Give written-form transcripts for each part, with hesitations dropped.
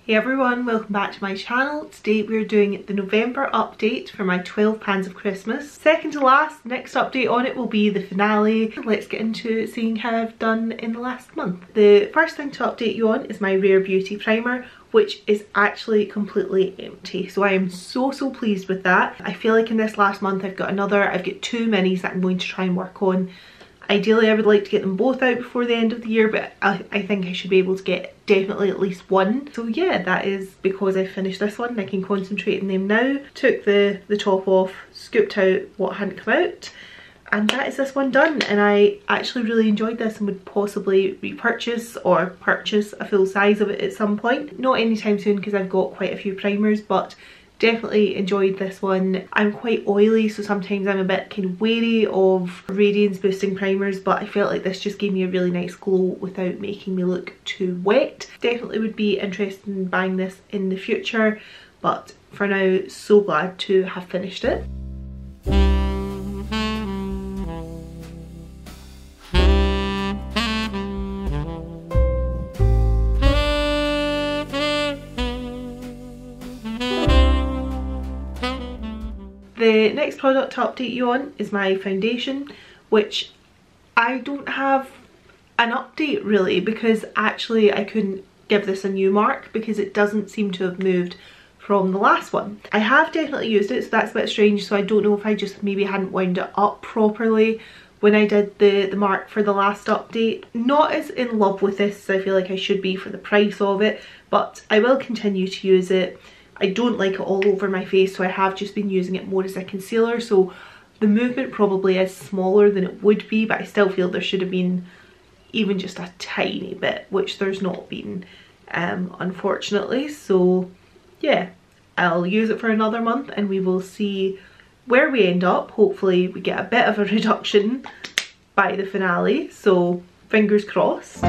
Hey everyone, welcome back to my channel. Today we're doing the November update for my 12 pans of Christmas. Second to last, next update on it will be the finale. Let's get into seeing how I've done in the last month. The first thing to update you on is my Rare Beauty primer, which is actually completely empty. So I am so pleased with that. I feel like in this last month I've got two minis that I'm going to try and work on. Ideally I would like to get them both out before the end of the year, but I think I should be able to get definitely at least one. So yeah, that is because I finished this one and I can concentrate on them now. Took the top off, scooped out what hadn't come out, and that is this one done. And I actually really enjoyed this and would possibly repurchase or purchase a full size of it at some point. Not anytime soon because I've got quite a few primers, but definitely enjoyed this one. I'm quite oily, so sometimes I'm a bit kind of wary of radiance boosting primers, but I felt like this just gave me a really nice glow without making me look too wet. Definitely would be interested in buying this in the future, but for now, so glad to have finished it. The next product to update you on is my foundation, which I don't have an update really, because actually I couldn't give this a new mark because it doesn't seem to have moved from the last one. I have definitely used it, so that's a bit strange, so I don't know if I just maybe hadn't wound it up properly when I did the mark for the last update. Not as in love with this as I feel like I should be for the price of it, but I will continue to use it. I don't like it all over my face, so I have just been using it more as a concealer, so the movement probably is smaller than it would be, but I still feel there should have been even just a tiny bit, which there's not been, unfortunately. So yeah, I'll use it for another month and we will see where we end up. Hopefully we get a bit of a reduction by the finale, so fingers crossed.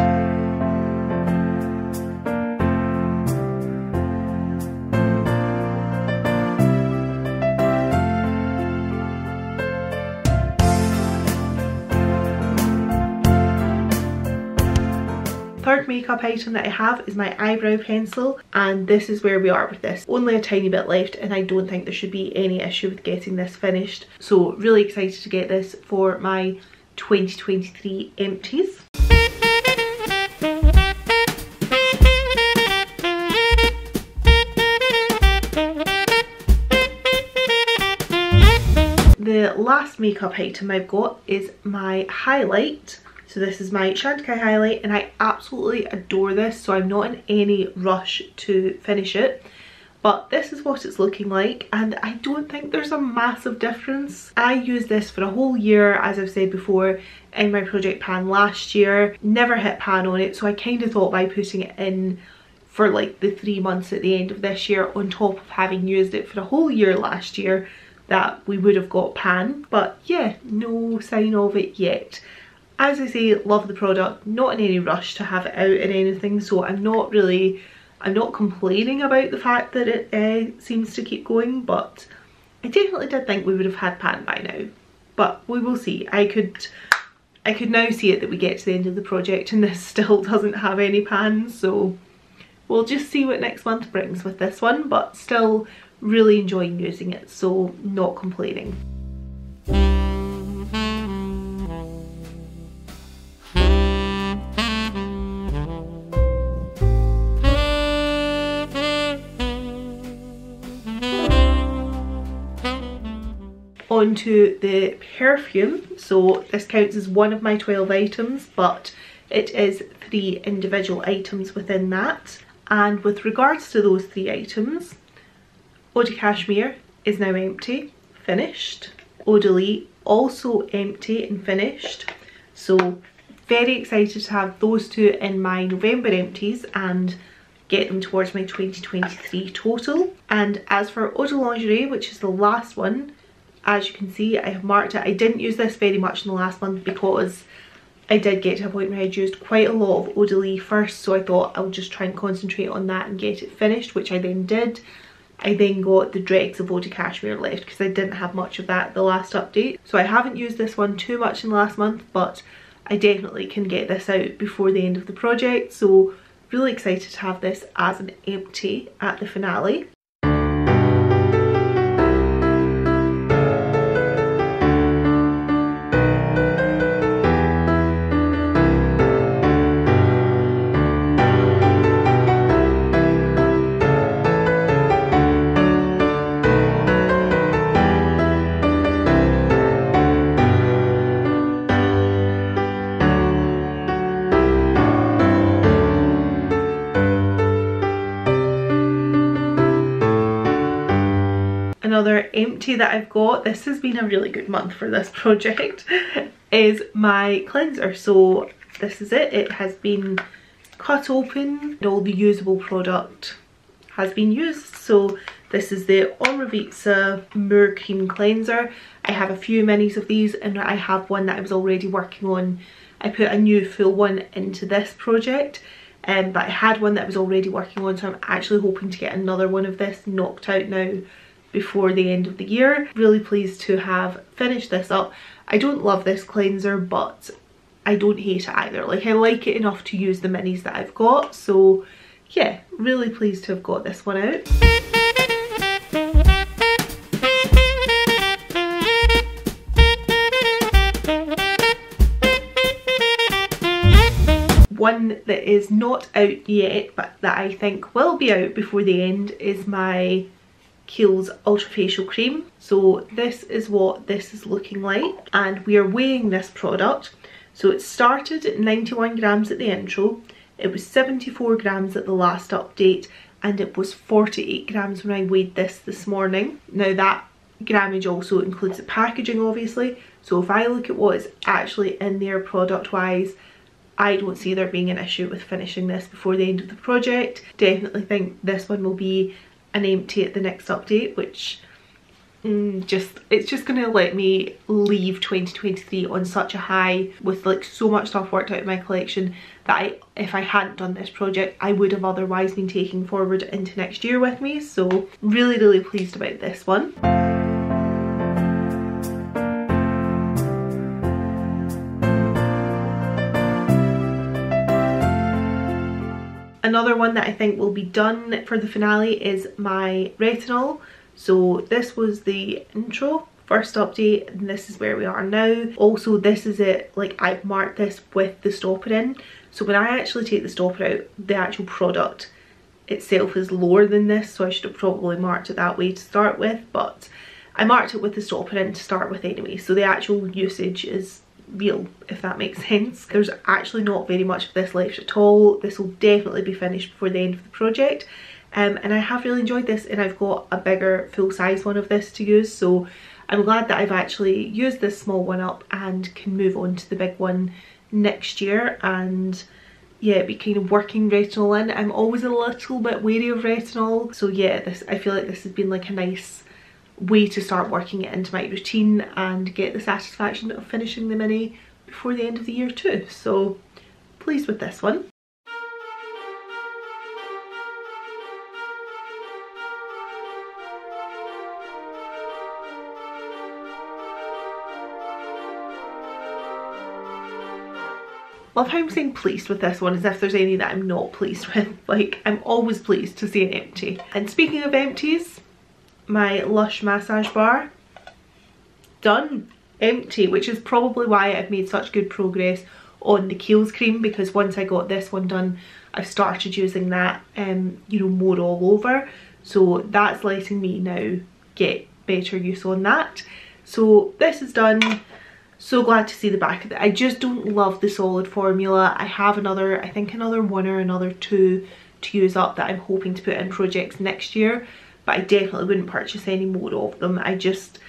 Third makeup item that I have is my eyebrow pencil, and this is where we are with this. Only a tiny bit left and I don't think there should be any issue with getting this finished. So really excited to get this for my 2023 empties. The last makeup item I've got is my highlight. So this is my Chantecaille highlight and I absolutely adore this, so I'm not in any rush to finish it. But this is what it's looking like and I don't think there's a massive difference. I used this for a whole year, as I've said before, in my project pan last year. Never hit pan on it, so I kind of thought by putting it in for like the 3 months at the end of this year, on top of having used it for a whole year last year, that we would have got pan. But yeah, no sign of it yet. As I say, love the product, not in any rush to have it out in anything, so I'm not complaining about the fact that it seems to keep going, but I definitely did think we would have had pan by now. But we will see. I could now see it that we get to the end of the project and this still doesn't have any pan, so we'll just see what next month brings with this one, but still really enjoying using it, so not complaining. Onto the perfume. So this counts as one of my 12 items, but it is 3 individual items within that. And with regards to those 3 items, Eau de Cashmere is now empty, finished. Eau de Lis also empty and finished. So very excited to have those 2 in my November empties and get them towards my 2023 total. And as for Eau de Lingerie, which is the last one, as you can see, I have marked it. I didn't use this very much in the last month because I did get to a point where I'd used quite a lot of Eau de Lis first, so I thought I'll just try and concentrate on that and get it finished, which I then did. I then got the dregs of Eau de Cashmere left because I didn't have much of that the last update. So I haven't used this one too much in the last month, but I definitely can get this out before the end of the project, so Really excited to have this as an empty at the finale. Another empty that I've got, this has been a really good month for this project, is my cleanser. So this is it. It has been cut open and all the usable product has been used. So this is the Eyebrow Pencil Cream Cleanser. I have a few minis of these and I have one that I was already working on. I put a new full one into this project, but I had one that I was already working on, so I'm actually hoping to get another one of this knocked out now before the end of the year. Really pleased to have finished this up. I don't love this cleanser, but I don't hate it either. Like, I like it enough to use the minis that I've got. So yeah, really pleased to have got this one out. One that is not out yet, but that I think will be out before the end, is my Kiehl's Ultra Facial Cream. So this is what this is looking like, and we are weighing this product. So it started at 91 grams at the intro, it was 74 grams at the last update, and it was 48 grams when I weighed this morning. Now that grammage also includes the packaging obviously, so if I look at what is actually in there product wise, I don't see there being an issue with finishing this before the end of the project. Definitely think this one will be an empty at the next update, which it's just gonna let me leave 2023 on such a high with like so much stuff worked out in my collection that if I hadn't done this project, I would have otherwise been taking forward into next year with me. So really pleased about this one. Another one that I think will be done for the finale is my Retinol. So this was the intro, first update, and this is where we are now. Also, this is it, like I've marked this with the stopper in. So when I actually take the stopper out, the actual product itself is lower than this, so I should have probably marked it that way to start with, but I marked it with the stopper in to start with anyway, so the actual usage is real, if that makes sense. There's actually not very much of this left at all. This will definitely be finished before the end of the project, and I have really enjoyed this, and I've got a bigger full size one of this to use, so I'm glad that I've actually used this small one up and can move on to the big one next year and yeah, be kind of working retinol in. I'm always a little bit wary of retinol, so yeah, this, I feel like this has been like a nice way to start working it into my routine and get the satisfaction of finishing the mini before the end of the year too. So pleased with this one. Love how I'm saying pleased with this one as if there's any that I'm not pleased with. Like, I'm always pleased to see an empty. And speaking of empties, my Lush massage bar, done, empty, which is probably why I've made such good progress on the Kiehl's cream, because once I got this one done, I've started using that, you know, more all over. So that's letting me now get better use on that. So this is done. So glad to see the back of it. I just don't love the solid formula. I have another, I think another one or another two to use up that I'm hoping to put in projects next year, but I definitely wouldn't purchase any more of them. I just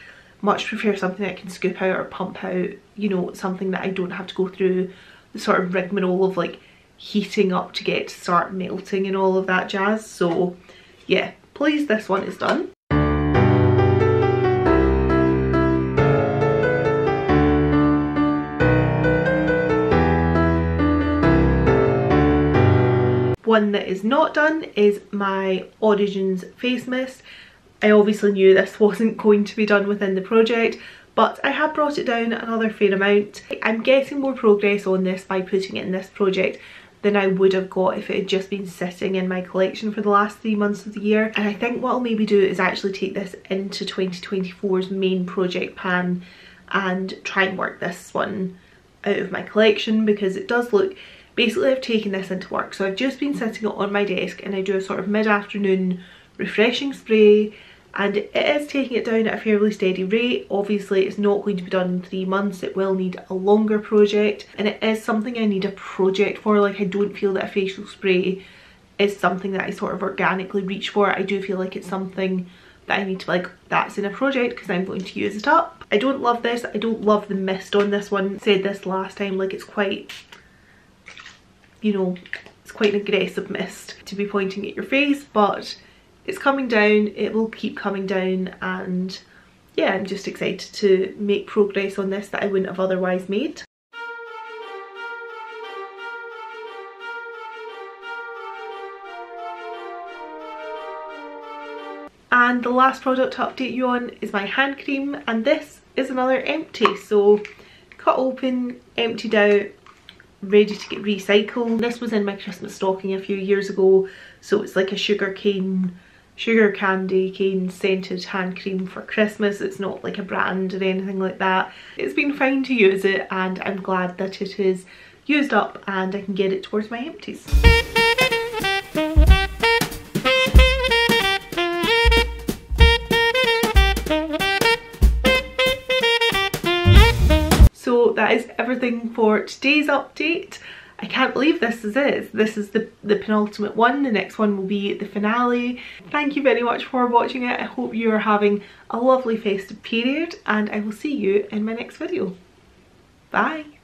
much prefer something that I can scoop out or pump out, you know, something that I don't have to go through the sort of rigmarole of like heating up to get to start melting and all of that jazz. So yeah, pleased this one is done. One that is not done is my Origins face mist. I obviously knew this wasn't going to be done within the project, but I have brought it down another fair amount. I'm getting more progress on this by putting it in this project than I would have got if it had just been sitting in my collection for the last 3 months of the year. And I think what I'll maybe do is actually take this into 2024's main project pan and try and work this one out of my collection, because it does look, basically I've taken this into work. So I've just been sitting it on my desk and I do a sort of mid-afternoon refreshing spray, and it is taking it down at a fairly steady rate. Obviously it's not going to be done in 3 months, it will need a longer project, and it is something I need a project for. Like, I don't feel that a facial spray is something that I sort of organically reach for. I do feel like it's something that I need to, like, that's in a project because I'm going to use it up. I don't love this, I don't love the mist on this one. I said this last time, like, it's quite, you know, it's quite an aggressive mist to be pointing at your face, but it's coming down, it will keep coming down, and yeah, I'm just excited to make progress on this that I wouldn't have otherwise made. And the last product to update you on is my hand cream, and this is another empty. So cut open, emptied out, ready to get recycled. This was in my Christmas stocking a few years ago, so it's like a sugar candy cane scented hand cream for Christmas. It's not like a brand or anything like that. It's been fine to use it, and I'm glad that it is used up and I can get it towards my empties. So that is everything for today's update. I can't believe this is it. This is the penultimate one. The next one will be the finale. Thank you very much for watching it. I hope you are having a lovely festive period, and I will see you in my next video. Bye.